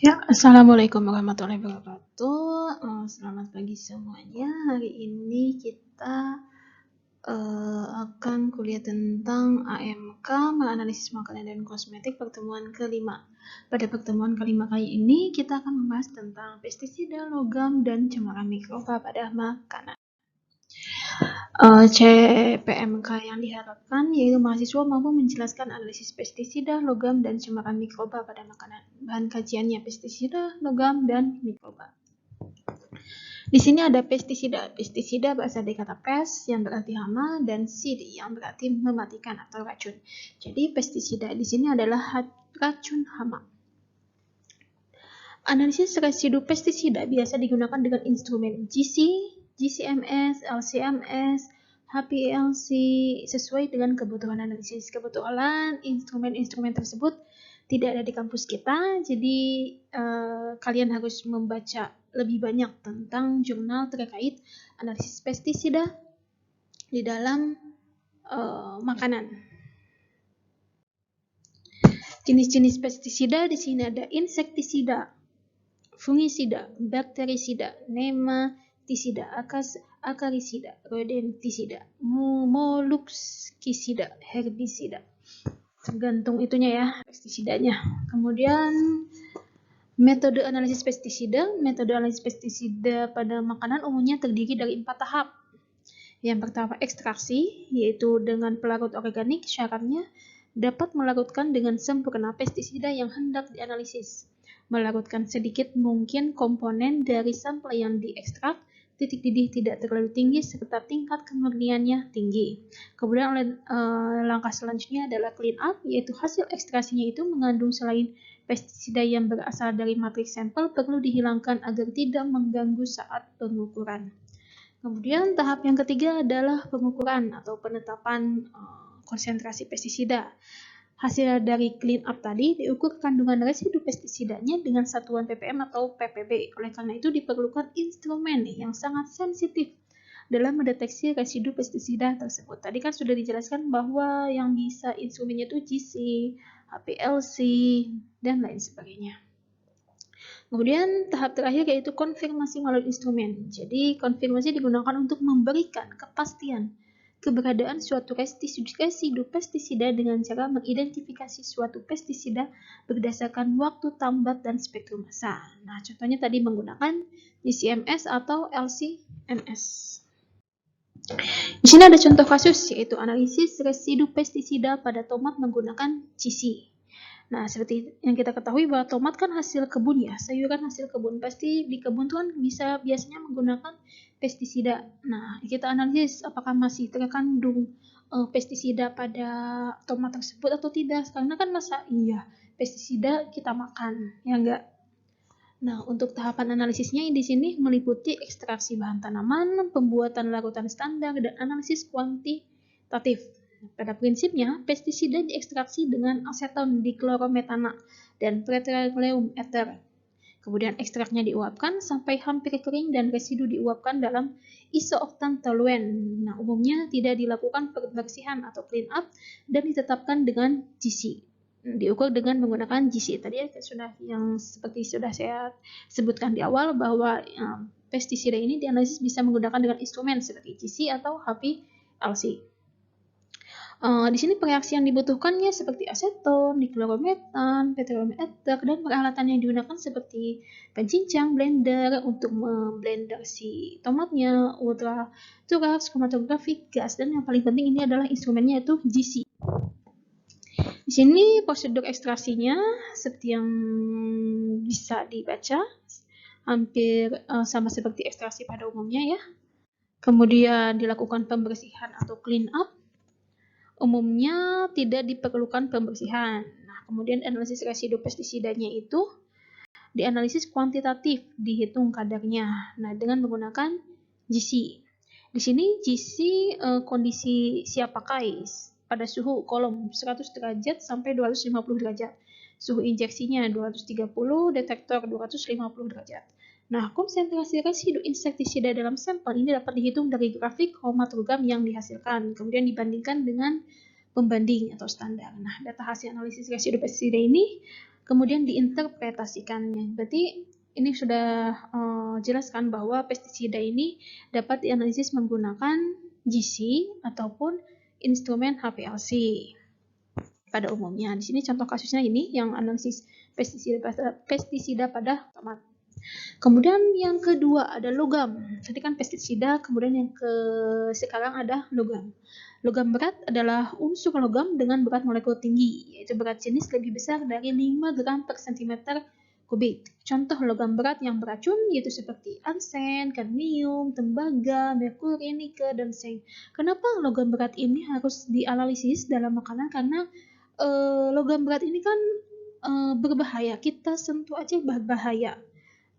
Ya, assalamualaikum warahmatullahi wabarakatuh. Selamat pagi semuanya. Hari ini kita akan kuliah tentang AMK, menganalisis makanan dan kosmetik, pertemuan kelima. Pada pertemuan kelima kali ini kita akan membahas tentang pestisida, logam, dan cemaran mikroba pada makanan. CPMK yang diharapkan yaitu mahasiswa mampu menjelaskan analisis pestisida, logam, dan cemaran mikroba pada makanan. Bahan kajiannya pestisida, logam, dan mikroba. Di sini ada pestisida. Pestisida berasal dari kata pest yang berarti hama dan seed yang berarti mematikan atau racun. Jadi pestisida di sini adalah racun hama. Analisis residu pestisida biasa digunakan dengan instrumen GC, GCMS, LCMS, HPLC sesuai dengan kebutuhan analisis. Kebetulan instrumen-instrumen tersebut tidak ada di kampus kita, jadi kalian harus membaca lebih banyak tentang jurnal terkait analisis pestisida di dalam makanan. Jenis-jenis pestisida di sini ada insektisida, fungisida, bakterisida, nematisida, akarisida, rodentisida, molluskisida, herbisida. Tergantung itunya ya, pestisidanya. Kemudian metode analisis pestisida. Metode analisis pestisida pada makanan umumnya terdiri dari 4 tahap. Yang pertama ekstraksi, yaitu dengan pelarut organik. Syaratnya dapat melarutkan dengan sempurna pestisida yang hendak dianalisis. Melarutkan sedikit mungkin komponen dari sampel yang diekstrak, titik didih tidak terlalu tinggi, serta tingkat kemurniannya tinggi. Kemudian langkah selanjutnya adalah clean up, yaitu hasil ekstraksinya itu mengandung selain pestisida yang berasal dari matriks sampel perlu dihilangkan agar tidak mengganggu saat pengukuran. Kemudian tahap yang ketiga adalah pengukuran atau penetapan konsentrasi pestisida. Hasil dari clean up tadi diukur kandungan residu pestisidanya dengan satuan ppm atau ppb. Oleh karena itu diperlukan instrumen yang sangat sensitif dalam mendeteksi residu pestisida tersebut. Tadi kan sudah dijelaskan bahwa yang bisa instrumennya itu GC, HPLC, dan lain sebagainya. Kemudian tahap terakhir yaitu konfirmasi melalui instrumen. Jadi konfirmasi digunakan untuk memberikan kepastian keberadaan suatu residu pestisida dengan cara mengidentifikasi suatu pestisida berdasarkan waktu tambat dan spektrum massa. Nah, contohnya tadi menggunakan GCMS atau LCMS. Di sini ada contoh kasus yaitu analisis residu pestisida pada tomat menggunakan GC. Nah, seperti yang kita ketahui bahwa tomat kan hasil kebun ya, sayuran hasil kebun. Pasti di kebun tuh kan biasanya menggunakan pestisida. Nah, kita analisis apakah masih terkandung pestisida pada tomat tersebut atau tidak. Karena kan masa iya pestisida kita makan, ya enggak? Nah, untuk tahapan analisisnya di sini meliputi ekstraksi bahan tanaman, pembuatan larutan standar, dan analisis kuantitatif. Pada prinsipnya, pestisida diekstraksi dengan aseton diklorometana dan petroleum ether. Kemudian ekstraknya diuapkan sampai hampir kering dan residu diuapkan dalam isooktan toluen. Nah, umumnya tidak dilakukan pembersihan atau clean up dan ditetapkan dengan GC. Diukur dengan menggunakan GC. Tadi ya seperti sudah saya sebutkan di awal bahwa pestisida ini dianalisis bisa menggunakan dengan instrumen seperti GC atau HPLC. Di sini pereaksi yang dibutuhkannya seperti aseton, diklorometan, petroleum ether, dan peralatan yang digunakan seperti pencincang, blender untuk memblender si tomatnya, ultraturax, kromatografi, gas, dan yang paling penting ini adalah instrumennya yaitu GC. Di sini prosedur ekstraksinya seperti yang bisa dibaca, hampir sama seperti ekstraksi pada umumnya ya. Kemudian dilakukan pembersihan atau clean up. Umumnya tidak diperlukan pembersihan. Nah, kemudian analisis residu pestisidanya itu dianalisis kuantitatif, dihitung kadarnya. Nah, dengan menggunakan GC. Di sini GC kondisi siap pakai pada suhu kolom 100 derajat sampai 250 derajat. Suhu injeksinya 230, detektor 250 derajat. Nah, konsentrasi residu insektisida dalam sampel ini dapat dihitung dari grafik kromatogram yang dihasilkan, kemudian dibandingkan dengan pembanding atau standar. Nah, data hasil analisis residu pestisida ini kemudian diinterpretasikannya. Berarti ini sudah jelaskan bahwa pestisida ini dapat dianalisis menggunakan GC ataupun instrumen HPLC pada umumnya. Di sini contoh kasusnya ini yang analisis pestisida pada tomat. Kemudian yang kedua ada logam. Tadi kan pestisida, kemudian sekarang ada logam. Logam berat adalah unsur logam dengan berat molekul tinggi, yaitu berat jenis lebih besar dari 5 gram per cm kubik. Contoh logam berat yang beracun yaitu seperti arsen, kadmium, tembaga, merkuri, nikel, dan zinc. Kenapa logam berat ini harus dianalisis dalam makanan? Karena logam berat ini kan berbahaya. Kita sentuh aja berbahaya.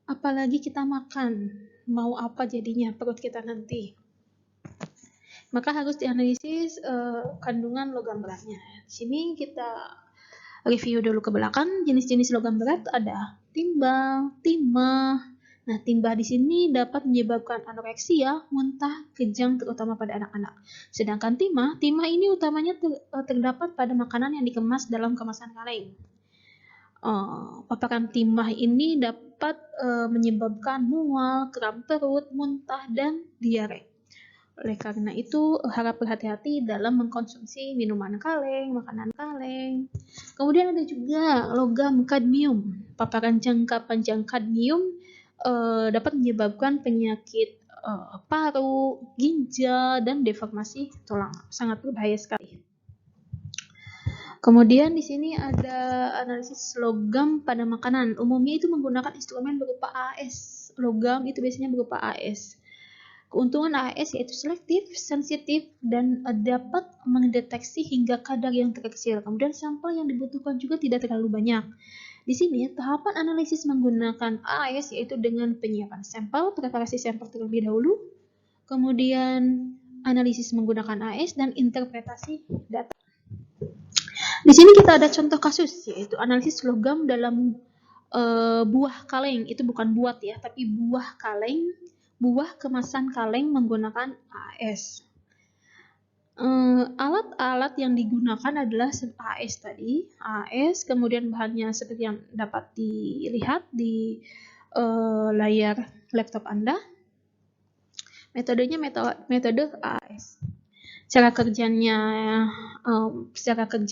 Apalagi kita makan, mau apa jadinya perut kita nanti. Maka harus dianalisis kandungan logam beratnya. Di sini kita review dulu ke belakang. Jenis-jenis logam berat ada timah. Nah, timah di sini dapat menyebabkan anoreksia, muntah, kejang terutama pada anak-anak. Sedangkan timah ini utamanya terdapat pada makanan yang dikemas dalam kemasan kaleng. Paparan timah ini dapat menyebabkan mual, kram perut, muntah, dan diare. Oleh karena itu, harap berhati-hati dalam mengkonsumsi minuman kaleng, makanan kaleng. Kemudian ada juga logam kadmium. Paparan jangka panjang kadmium dapat menyebabkan penyakit paru, ginjal, dan deformasi tulang. Sangat berbahaya sekali. Kemudian di sini ada analisis logam pada makanan. Umumnya itu menggunakan instrumen berupa AS. Logam itu biasanya berupa AS. Keuntungan AS yaitu selektif, sensitif, dan dapat mendeteksi hingga kadar yang terkecil. Kemudian sampel yang dibutuhkan juga tidak terlalu banyak. Di sini tahapan analisis menggunakan AS yaitu dengan penyiapan sampel, preparasi sampel terlebih dahulu, kemudian analisis menggunakan AS, dan interpretasi data. Di sini kita ada contoh kasus, yaitu analisis logam dalam buah kaleng. Itu bukan buat ya, tapi buah kaleng, buah kemasan kaleng menggunakan AS. Alat-alat yang digunakan adalah AS tadi, AS, kemudian bahannya seperti yang dapat dilihat di layar laptop Anda. Metodenya metode AS. Cara kerja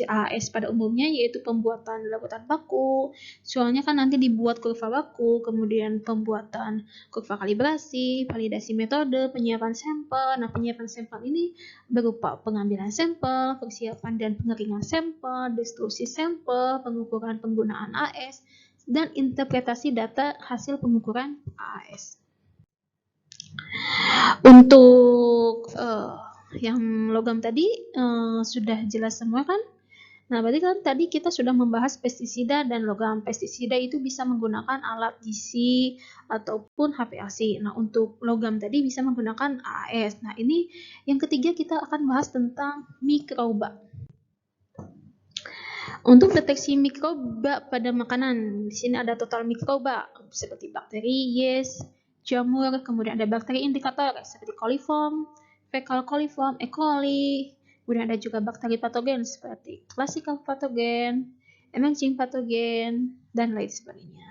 AS pada umumnya yaitu pembuatan larutan baku. Soalnya kan nanti dibuat kurva baku, kemudian pembuatan kurva kalibrasi, validasi metode, penyiapan sampel. Nah, penyiapan sampel ini berupa pengambilan sampel, persiapan dan pengeringan sampel, destruksi sampel, pengukuran penggunaan AS, dan interpretasi data hasil pengukuran AS. Untuk yang logam tadi sudah jelas semua kan? Nah, berarti kan tadi kita sudah membahas pestisida dan logam. Pestisida itu bisa menggunakan alat GC ataupun HPLC. Nah, untuk logam tadi bisa menggunakan AS. Nah, ini yang ketiga kita akan bahas tentang mikroba. Untuk deteksi mikroba pada makanan, di sini ada total mikroba seperti bakteri, yeast, jamur, kemudian ada bakteri indikator seperti coliform, fecal coliform, E. coli, kemudian ada juga bakteri patogen seperti classical patogen, emerging patogen, dan lain sebagainya.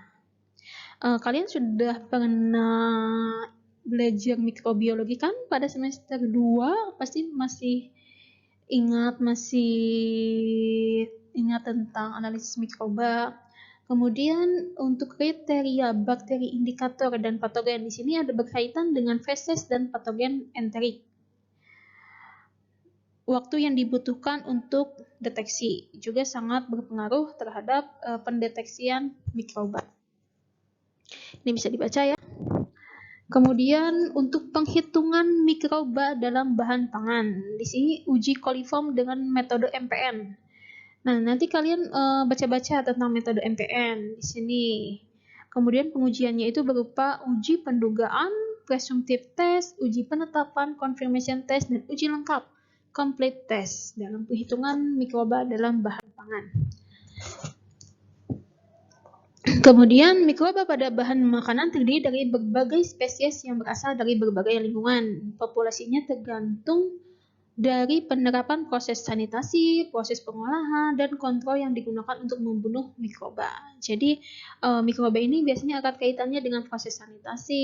Kalian sudah pernah belajar mikrobiologi kan pada semester 2? Pasti masih ingat tentang analisis mikroba. Kemudian untuk kriteria bakteri indikator dan patogen di sini ada berkaitan dengan feses dan patogen enterik. Waktu yang dibutuhkan untuk deteksi juga sangat berpengaruh terhadap pendeteksian mikroba. Ini bisa dibaca ya. Kemudian untuk penghitungan mikroba dalam bahan pangan, di sini uji coliform dengan metode MPN. Nah, nanti kalian baca-baca tentang metode MPN di sini. Kemudian pengujiannya itu berupa uji pendugaan, presumptive test, uji penetapan, confirmation test, dan uji lengkap, complete test, dalam penghitungan mikroba dalam bahan pangan. Kemudian mikroba pada bahan makanan terdiri dari berbagai spesies yang berasal dari berbagai lingkungan. Populasinya tergantung dari penerapan proses sanitasi, proses pengolahan, dan kontrol yang digunakan untuk membunuh mikroba. Jadi mikroba ini biasanya erat kaitannya dengan proses sanitasi,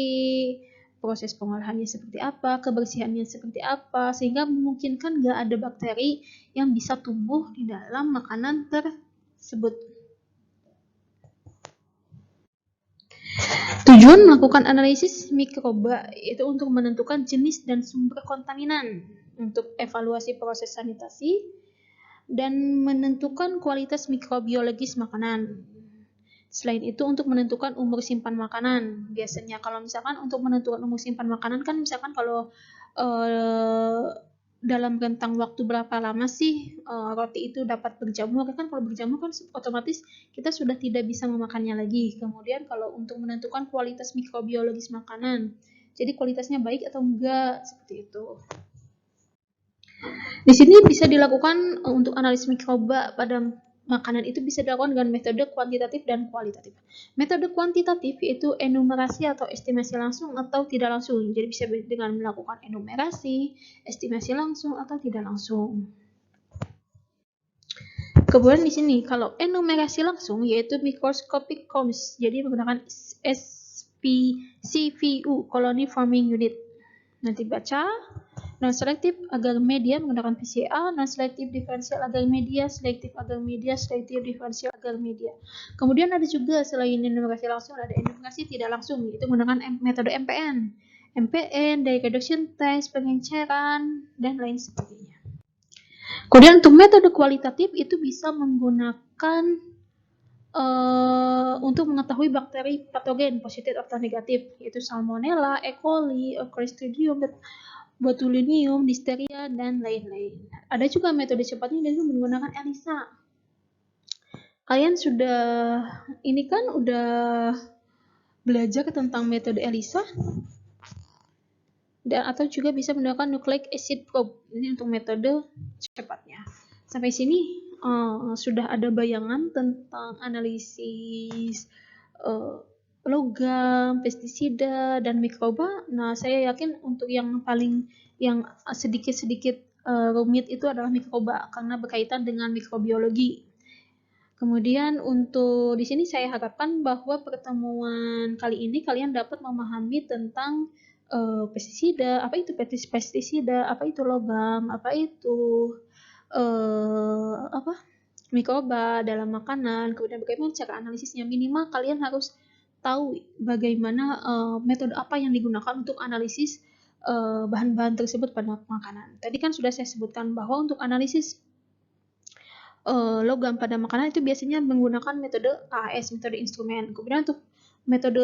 proses pengolahannya seperti apa, kebersihannya seperti apa, sehingga memungkinkan nggak ada bakteri yang bisa tumbuh di dalam makanan tersebut. Tujuan melakukan analisis mikroba yaitu untuk menentukan jenis dan sumber kontaminan, untuk evaluasi proses sanitasi, dan menentukan kualitas mikrobiologis makanan. Selain itu untuk menentukan umur simpan makanan. Biasanya kalau misalkan untuk menentukan umur simpan makanan kan misalkan kalau dalam rentang waktu berapa lama sih roti itu dapat berjamur, kan kalau berjamur kan otomatis kita sudah tidak bisa memakannya lagi. Kemudian kalau untuk menentukan kualitas mikrobiologis makanan, jadi kualitasnya baik atau enggak, seperti itu. Di sini bisa dilakukan untuk analisis mikroba pada makanan itu bisa dilakukan dengan metode kuantitatif dan kualitatif. Metode kuantitatif yaitu enumerasi atau estimasi langsung atau tidak langsung. Jadi bisa dengan melakukan enumerasi, estimasi langsung atau tidak langsung. Kemudian di sini kalau enumerasi langsung yaitu microscopic counts. Jadi menggunakan CVU, Colony Forming Unit. Nanti baca. Non-selective agar media menggunakan PCA, non-selective diferensial agar media, selektif agar media, selektif diferensial agar media. Kemudian ada juga selain enumerasi langsung ada enumerasi tidak langsung, yaitu menggunakan metode MPN. MPN, dye reduction test, pengenceran, dan lain sebagainya. Kemudian untuk metode kualitatif itu bisa menggunakan untuk mengetahui bakteri patogen positif atau negatif, yaitu Salmonella, E. coli, Clostridium, botulinum, disteria, dan lain-lain. Ada juga metode cepatnya yaitu menggunakan ELISA. Kalian udah belajar tentang metode ELISA? Dan atau juga bisa menggunakan nucleic acid probe. Ini untuk metode cepatnya. Sampai sini sudah ada bayangan tentang analisis logam, pestisida, dan mikroba. Nah, saya yakin untuk yang sedikit-sedikit rumit itu adalah mikroba karena berkaitan dengan mikrobiologi. Kemudian untuk di sini saya harapkan bahwa pertemuan kali ini kalian dapat memahami tentang pestisida, apa itu pestisida, apa itu logam, apa itu mikroba dalam makanan, kemudian bagaimana cara analisisnya. Minimal kalian harus tahu bagaimana metode apa yang digunakan untuk analisis bahan-bahan tersebut pada makanan. Tadi kan sudah saya sebutkan bahwa untuk analisis logam pada makanan itu biasanya menggunakan metode AAS, metode instrumen. Kemudian untuk metode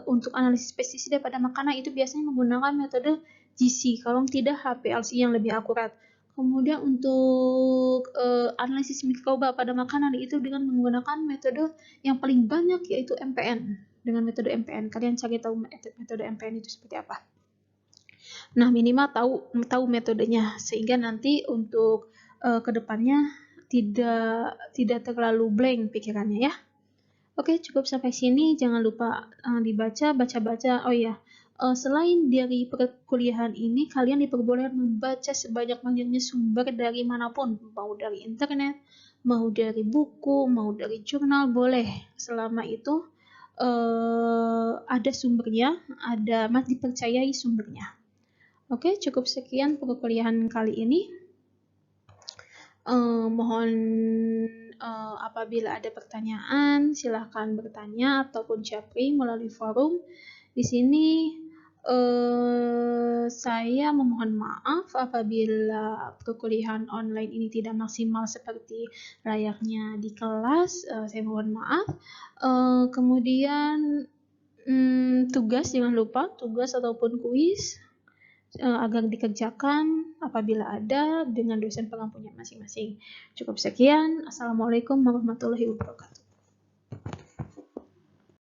untuk analisis pestisida pada makanan itu biasanya menggunakan metode GC, kalau tidak HPLC yang lebih akurat. Kemudian untuk analisis mikroba pada makanan itu dengan menggunakan metode yang paling banyak yaitu MPN. Dengan metode MPN, kalian cari tahu metode MPN itu seperti apa. Nah, minimal tahu metodenya sehingga nanti untuk kedepannya tidak terlalu blank pikirannya ya. Oke, cukup sampai sini. Jangan lupa baca-baca. Oh ya, selain dari perkuliahan ini, kalian diperbolehkan membaca sebanyak-banyaknya sumber dari manapun, mau dari internet, mau dari buku, mau dari jurnal, boleh. Selama itu ada sumbernya, masih dipercayai sumbernya. Oke, cukup sekian perkuliahan kali ini. Mohon apabila ada pertanyaan, silahkan bertanya ataupun japri melalui forum. Di sini saya memohon maaf apabila perkuliahan online ini tidak maksimal seperti layaknya di kelas. Saya mohon maaf. Kemudian tugas, jangan lupa tugas ataupun kuis agar dikerjakan apabila ada dengan dosen pengampunya masing-masing. Cukup sekian. Assalamualaikum warahmatullahi wabarakatuh.